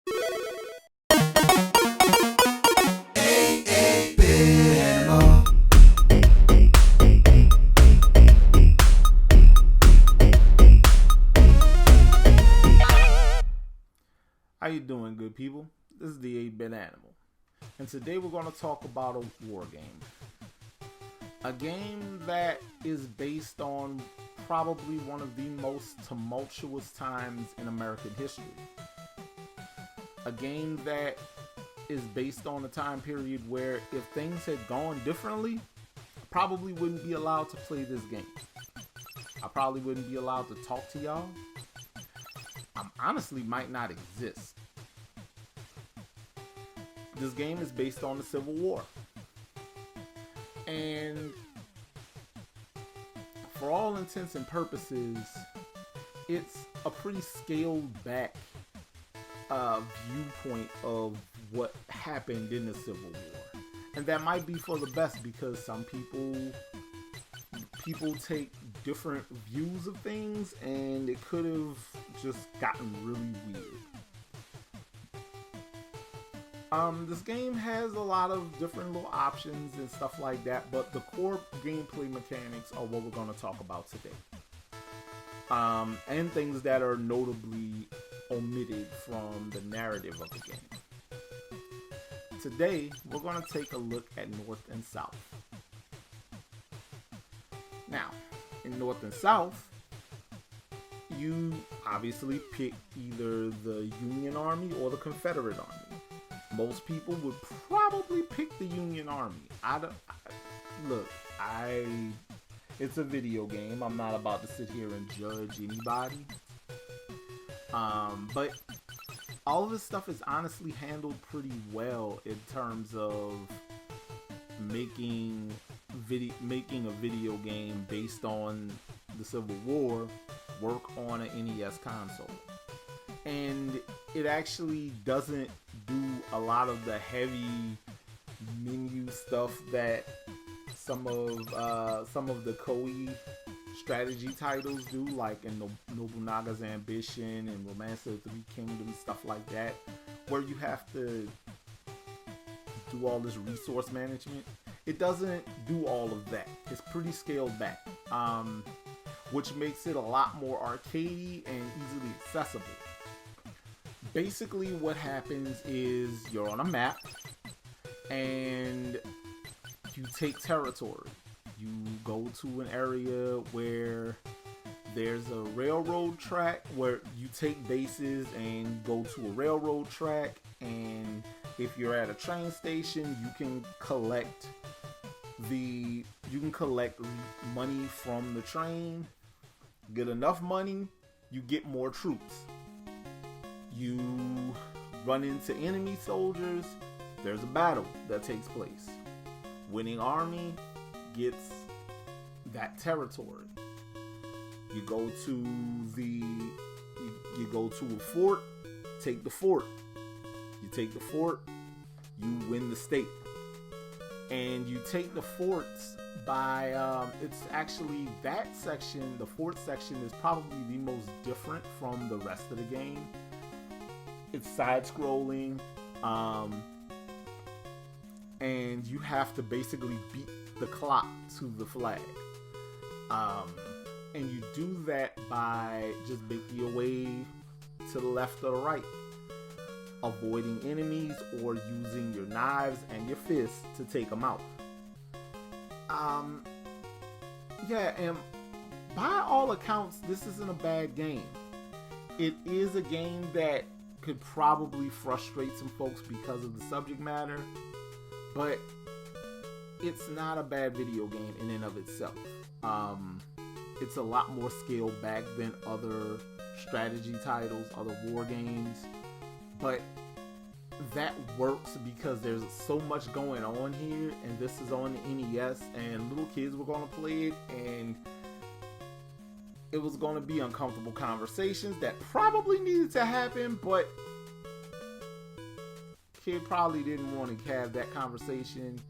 How you doing, good people? This is the 8-Bit Animal, and today we're going to talk about a war game. A game that is based on probably one of the most tumultuous times in American history. A game that is based on a time period where if things had gone differently, I probably wouldn't be allowed to play this game. I probably wouldn't be allowed to talk to y'all. Honestly might not exist. This game is based on the Civil War. And for all intents and purposes, it's a pretty scaled back viewpoint of what happened in the Civil War. And that might be for the best, because some people take different views of things, and it could have just gotten really weird. This game has a lot of different little options and stuff like that, but the core gameplay mechanics are what we're going to talk about today. And things that are notably omitted from the narrative of the game. Today, we're going to take a look at North and South. Now, in North and South, you obviously pick either the Union Army or the Confederate Army. Most people would probably pick the Union Army. It's a video game. I'm not about to sit here and judge anybody. But all of this stuff is honestly handled pretty well in terms of making a video game based on the Civil War work on an NES console. And it actually doesn't do a lot of the heavy menu stuff that some of the Koei strategy titles do, like in Nobunaga's Ambition and Romance of the Three Kingdoms, stuff like that, where you have to do all this resource management. It doesn't do all of that. It's pretty scaled back, which makes it a lot more arcadey and easily accessible. Basically, what happens is you're on a map and you take territory. You go to an area where there's a railroad track, where you take bases and go to a railroad track, and if you're at a train station, you can collect money from the train. Get enough money, you get more troops. You run into enemy soldiers, there's a battle that takes place. Winning army gets that territory. You go to a fort, take the fort. You take the fort, you win the state. And you take the forts by, it's actually that section, the fort section is probably the most different from the rest of the game. It's side-scrolling, and you have to basically beat the clock to the flag. And you do that by just making your way to the left or the right, avoiding enemies or using your knives and your fists to take them out. And by all accounts, this isn't a bad game. It is a game that could probably frustrate some folks because of the subject matter, but it's not a bad video game in and of itself. It's a lot more scaled back than other strategy titles, other war games, but that works because there's so much going on here, and this is on the NES, and little kids were going to play it, and it was going to be uncomfortable conversations that probably needed to happen, but kid probably didn't want to have that conversation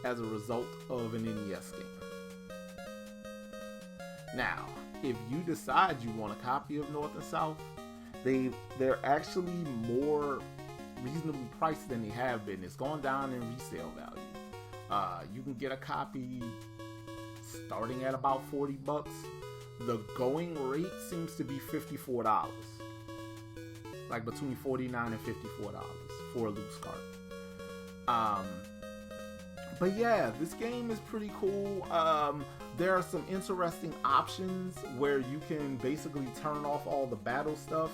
as a result of an NES game. Now, if you decide you want a copy of North and South, they're actually more reasonably priced than they have been. It's gone down in resale value. You can get a copy starting at about $40. The going rate seems to be $54, like between $49 and $54 for a loose cart. But yeah, this game is pretty cool. There are some interesting options where you can basically turn off all the battle stuff,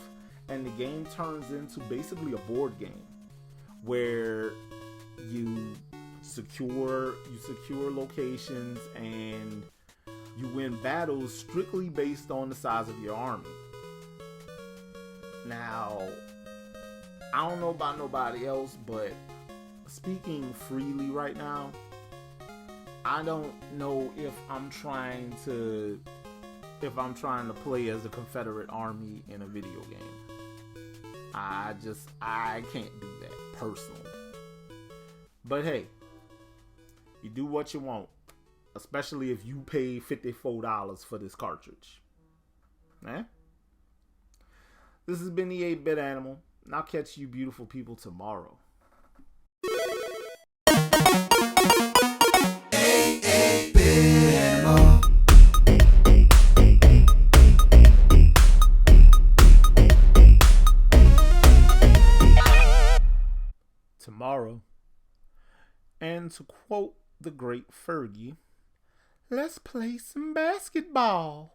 and the game turns into basically a board game where you secure locations and you win battles strictly based on the size of your army. Now, I don't know about nobody else, but speaking freely right now, I don't know if I'm trying to play as the Confederate Army in a video game. I can't do that personally. But hey, you do what you want, especially if you pay $54 for this cartridge. This has been the 8-Bit Animal, and I'll catch you beautiful people tomorrow. Tomorrow. And to quote the great Fergie, let's play some basketball.